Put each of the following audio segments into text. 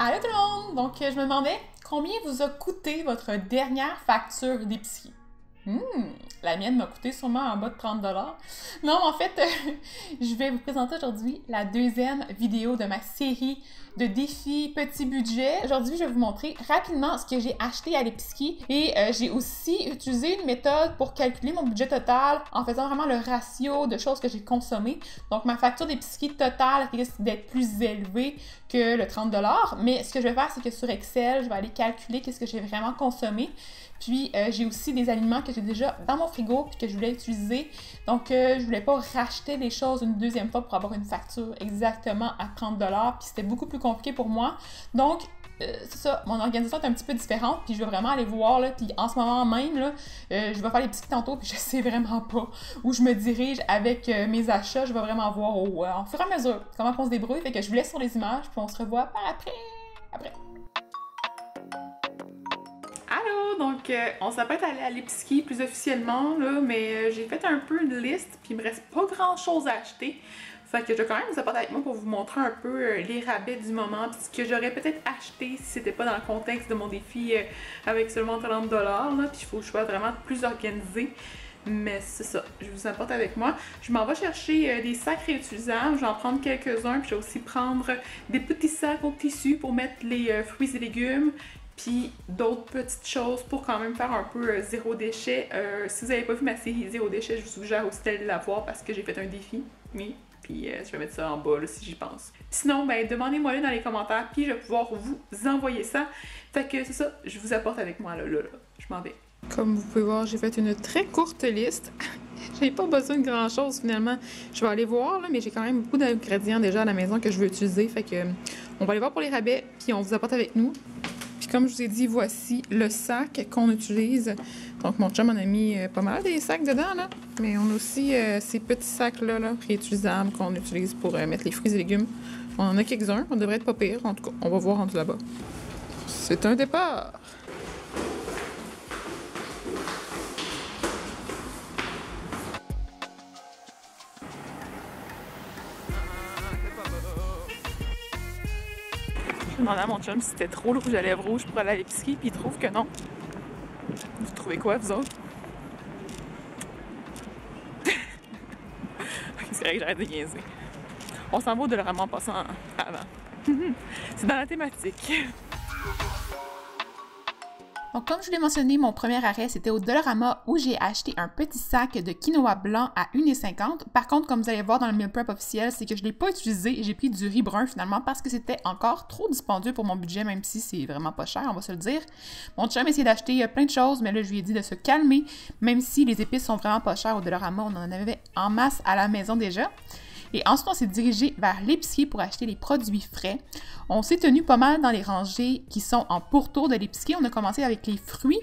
Allô tout le monde! Donc, je me demandais combien vous a coûté votre dernière facture d'épicerie? La mienne m'a coûté sûrement en bas de 30 $. Non, en fait, je vais vous présenter aujourd'hui la deuxième vidéo de ma série de défis petit budget. Aujourd'hui, je vais vous montrer rapidement ce que j'ai acheté à l'épicerie et j'ai aussi utilisé une méthode pour calculer mon budget total en faisant vraiment le ratio de choses que j'ai consommées. Donc, ma facture d'épicerie totale risque d'être plus élevée que le 30 $. Mais ce que je vais faire, c'est que sur Excel, je vais aller calculer qu'est-ce que j'ai vraiment consommé. Puis, j'ai aussi des aliments que j'ai déjà dans mon frigo puis que je voulais utiliser. Donc, je voulais pas racheter des choses une deuxième fois pour avoir une facture exactement à 30 $. Puis, c'était beaucoup plus compliqué pour moi. Donc, c'est ça, mon organisation est un petit peu différente. Puis, je vais vraiment aller voir, là. Puis, en ce moment même, là, je vais faire les petits tantôt. Puis, je sais vraiment pas où je me dirige avec mes achats. Je vais vraiment voir au fur et à mesure comment on se débrouille. Fait que je vous laisse sur les images. Puis, on se revoit par après. Allô! Donc, on s'apprête à aller à l'épicerie plus officiellement, là, mais j'ai fait un peu une liste, puis il me reste pas grand-chose à acheter. Fait que je vais quand même vous apporter avec moi pour vous montrer un peu les rabais du moment, puis ce que j'aurais peut-être acheté si c'était pas dans le contexte de mon défi avec seulement 30 $, là, puis il faut que je sois vraiment plus organisée. Mais c'est ça, je vous apporte avec moi. Je m'en vais chercher des sacs réutilisables, je vais en prendre quelques-uns, puis je vais aussi prendre des petits sacs au tissu pour mettre les fruits et légumes, puis d'autres petites choses pour quand même faire un peu zéro déchet. Si vous n'avez pas vu ma série zéro déchet, je vous suggère aussi d'aller la voir parce que j'ai fait un défi. Oui, puis je vais mettre ça en bas là, si j'y pense. Sinon, ben demandez-moi-le dans les commentaires, puis je vais pouvoir vous envoyer ça. Fait que c'est ça, je vous apporte avec moi là. Je m'en vais. Comme vous pouvez voir, j'ai fait une très courte liste. J'ai pas besoin de grand-chose finalement. Je vais aller voir, là, mais j'ai quand même beaucoup d'ingrédients déjà à la maison que je veux utiliser. Fait que on va aller voir pour les rabais, puis on vous apporte avec nous. Puis comme je vous ai dit, voici le sac qu'on utilise. Donc mon chum en a mis pas mal des sacs dedans, là. Mais on a aussi ces petits sacs-là, réutilisables qu'on utilise pour mettre les fruits et légumes. On en a quelques-uns, on devrait être pas pire. En tout cas, on va voir rendu là-bas. C'est un départ! Je demandais à mon chum si c'était trop le rouge à lèvres rouge pour aller à l'épicerie, puis il trouve que non. Vous trouvez quoi, vous autres? C'est vrai que j'arrête de niaiser. On s'en va au Dollarama en passant avant. C'est dans la thématique. Donc, comme je vous l'ai mentionné, mon premier arrêt, c'était au Dollarama où j'ai acheté un petit sac de quinoa blanc à 1,50 $. Par contre, comme vous allez voir dans le meal prep officiel, c'est que je ne l'ai pas utilisé. J'ai pris du riz brun finalement parce que c'était encore trop dispendieux pour mon budget, même si c'est vraiment pas cher, on va se le dire. Mon chum essayait d'acheter plein de choses, mais là, je lui ai dit de se calmer, même si les épices sont vraiment pas chères au Dollarama. On en avait en masse à la maison déjà. Et ensuite, on s'est dirigé vers l'épicerie pour acheter les produits frais. On s'est tenu pas mal dans les rangées qui sont en pourtour de l'épicerie. On a commencé avec les fruits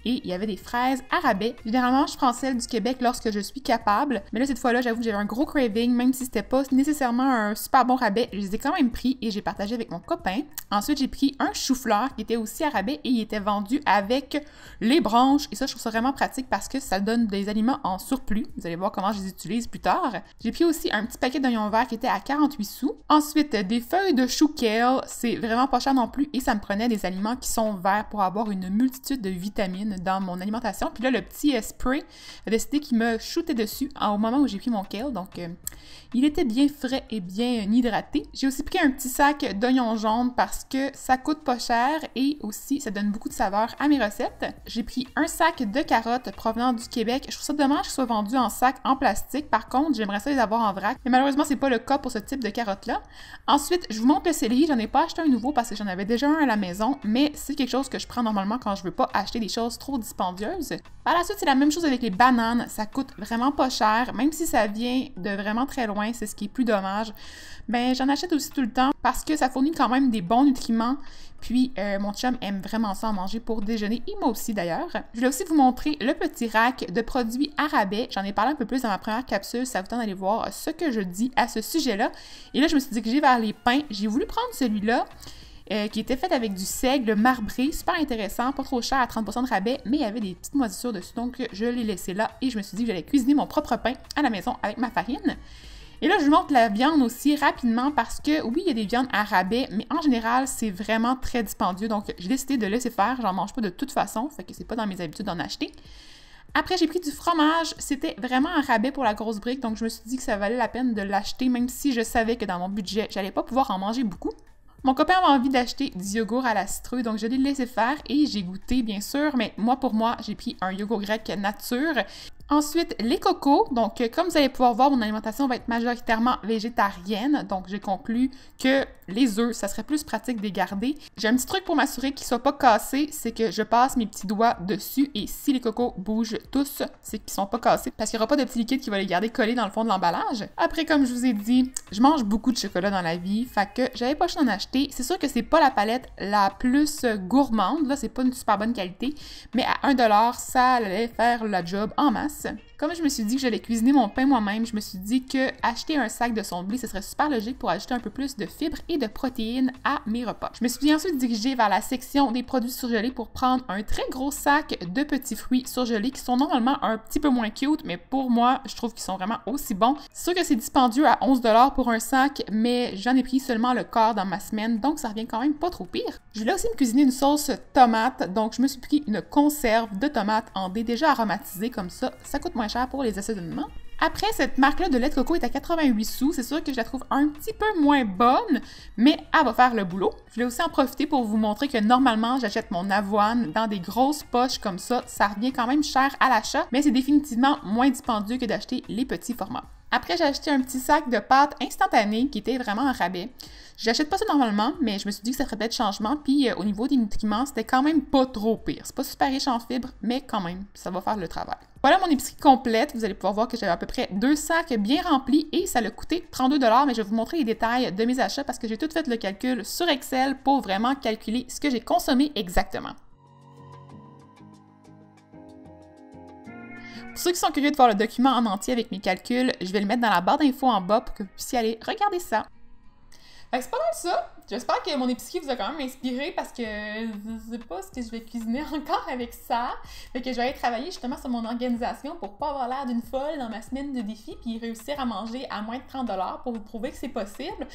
et il y avait des fraises à rabais. Généralement, je prends celles du Québec lorsque je suis capable. Mais là, cette fois-là, j'avoue que j'avais un gros craving, même si c'était pas nécessairement un super bon rabais. Je les ai quand même pris et j'ai partagé avec mon copain. Ensuite, j'ai pris un chou-fleur qui était aussi à rabais et il était vendu avec les branches. Et ça, je trouve ça vraiment pratique parce que ça donne des aliments en surplus. Vous allez voir comment je les utilise plus tard. J'ai pris aussi un petit paquet d'oignons verts qui était à 48 sous. Ensuite, des feuilles de chou kale, c'est vraiment pas cher non plus et ça me prenait des aliments qui sont verts pour avoir une multitude de vitamines dans mon alimentation. Puis là, le petit spray a décidé qu'il me shootait dessus au moment où j'ai pris mon kale, donc il était bien frais et bien hydraté. J'ai aussi pris un petit sac d'oignons jaunes parce que ça coûte pas cher et aussi ça donne beaucoup de saveur à mes recettes. J'ai pris un sac de carottes provenant du Québec. Je trouve ça dommage qu'ils soient vendus en sac en plastique. Par contre, j'aimerais ça les avoir en vrac. Mais malheureusement, c'est pas le cas pour ce type de carottes-là. Ensuite, je vous montre le céleri. J'en ai pas acheté un nouveau parce que j'en avais déjà un à la maison, mais c'est quelque chose que je prends normalement quand je veux pas acheter des choses trop dispendieuses. Par la suite, c'est la même chose avec les bananes. Ça coûte vraiment pas cher, même si ça vient de vraiment très loin, c'est ce qui est plus dommage. Ben, j'en achète aussi tout le temps parce que ça fournit quand même des bons nutriments. Puis, mon chum aime vraiment ça en manger pour déjeuner, et moi aussi d'ailleurs. Je voulais aussi vous montrer le petit rack de produits à rabais. J'en ai parlé un peu plus dans ma première capsule, ça vous tente d'aller voir ce que je dis à ce sujet-là. Et là, je me suis dirigée vers les pains. J'ai voulu prendre celui-là, qui était fait avec du seigle marbré, super intéressant, pas trop cher, à 30% de rabais, mais il y avait des petites moisissures dessus, donc je l'ai laissé là et je me suis dit que j'allais cuisiner mon propre pain à la maison avec ma farine. Et là, je vous montre la viande aussi rapidement parce que oui, il y a des viandes à rabais, mais en général, c'est vraiment très dispendieux. Donc, j'ai décidé de laisser faire. J'en mange pas de toute façon, fait que c'est pas dans mes habitudes d'en acheter. Après, j'ai pris du fromage. C'était vraiment un rabais pour la grosse brique, donc je me suis dit que ça valait la peine de l'acheter, même si je savais que dans mon budget, j'allais pas pouvoir en manger beaucoup. Mon copain avait envie d'acheter du yogourt à la citrouille, donc je l'ai laissé faire et j'ai goûté, bien sûr, mais pour moi, j'ai pris un yogourt grec nature. Ensuite, les cocos. Donc, comme vous allez pouvoir voir, mon alimentation va être majoritairement végétarienne. Donc, j'ai conclu que les œufs, ça serait plus pratique de les garder. J'ai un petit truc pour m'assurer qu'ils ne soient pas cassés, c'est que je passe mes petits doigts dessus et si les cocos bougent tous, c'est qu'ils ne sont pas cassés parce qu'il n'y aura pas de petit liquide qui va les garder collés dans le fond de l'emballage. Après, comme je vous ai dit, je mange beaucoup de chocolat dans la vie, fait que j'avais pas le choix d'en acheter. C'est sûr que c'est pas la palette la plus gourmande, là, c'est pas une super bonne qualité, mais à 1$, ça allait faire la job en masse. Comme je me suis dit que j'allais cuisiner mon pain moi-même, je me suis dit que acheter un sac de son blé, ce serait super logique pour ajouter un peu plus de fibres et de protéines à mes repas. Je me suis ensuite dirigée vers la section des produits surgelés pour prendre un très gros sac de petits fruits surgelés qui sont normalement un petit peu moins cute, mais pour moi, je trouve qu'ils sont vraiment aussi bons. C'est sûr que c'est dispendieux à 11$ pour un sac, mais j'en ai pris seulement le quart dans ma semaine, donc ça revient quand même pas trop pire. Je voulais aussi me cuisiner une sauce tomate, donc je me suis pris une conserve de tomates en dés déjà aromatisée comme ça coûte moins cher pour les assaisonnements. Après, cette marque-là de lait de coco est à 88 sous. C'est sûr que je la trouve un petit peu moins bonne, mais elle va faire le boulot. Je voulais aussi en profiter pour vous montrer que normalement, j'achète mon avoine dans des grosses poches comme ça. Ça revient quand même cher à l'achat, mais c'est définitivement moins dispendieux que d'acheter les petits formats. Après, j'ai acheté un petit sac de pâtes instantanées qui était vraiment en rabais. J'achète pas ça normalement, mais je me suis dit que ça ferait peut-être changement. Puis au niveau des nutriments, c'était quand même pas trop pire. C'est pas super riche en fibres, mais quand même, ça va faire le travail. Voilà mon épicerie complète. Vous allez pouvoir voir que j'avais à peu près 2 sacs bien remplis et ça l'a coûté 32$, mais je vais vous montrer les détails de mes achats parce que j'ai tout fait le calcul sur Excel pour vraiment calculer ce que j'ai consommé exactement. Pour ceux qui sont curieux de voir le document en entier avec mes calculs, je vais le mettre dans la barre d'infos en bas pour que vous puissiez aller regarder ça. C'est pas mal ça. J'espère que mon épicerie vous a quand même inspiré parce que je sais pas ce que je vais cuisiner encore avec ça. Fait que je vais aller travailler justement sur mon organisation pour pas avoir l'air d'une folle dans ma semaine de défi puis réussir à manger à moins de 30$ pour vous prouver que c'est possible.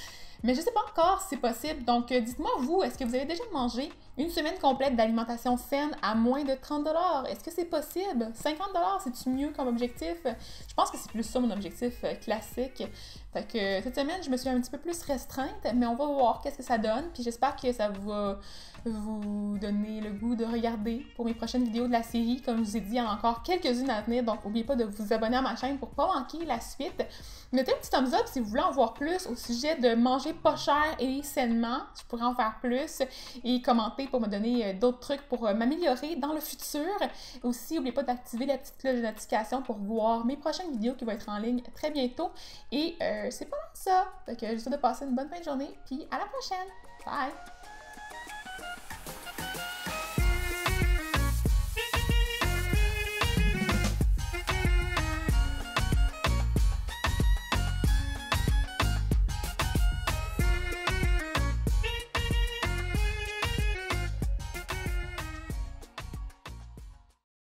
Mais je sais pas encore si c'est possible. Donc dites-moi vous, est-ce que vous avez déjà mangé une semaine complète d'alimentation saine à moins de 30$? Est-ce que c'est possible? 50$, c'est-tu mieux comme objectif? Je pense que c'est plus ça mon objectif classique. Fait que cette semaine, je me suis un petit peu plus restreinte, mais on va voir qu'est-ce que ça donne. Puis j'espère que ça va vous donner le goût de regarder pour mes prochaines vidéos de la série. Comme je vous ai dit, il y en a encore quelques-unes à venir, donc n'oubliez pas de vous abonner à ma chaîne pour pas manquer la suite. Mettez un petit thumbs up si vous voulez en voir plus au sujet de manger pas cher et sainement. Je pourrais en faire plus et commenter pour me donner d'autres trucs pour m'améliorer dans le futur. Aussi, n'oubliez pas d'activer la petite cloche de notification pour voir mes prochaines vidéos qui vont être en ligne très bientôt. Et c'est pas mal ça. Donc, je vous souhaite de passer une bonne fin de journée, puis à la prochaine. Bye!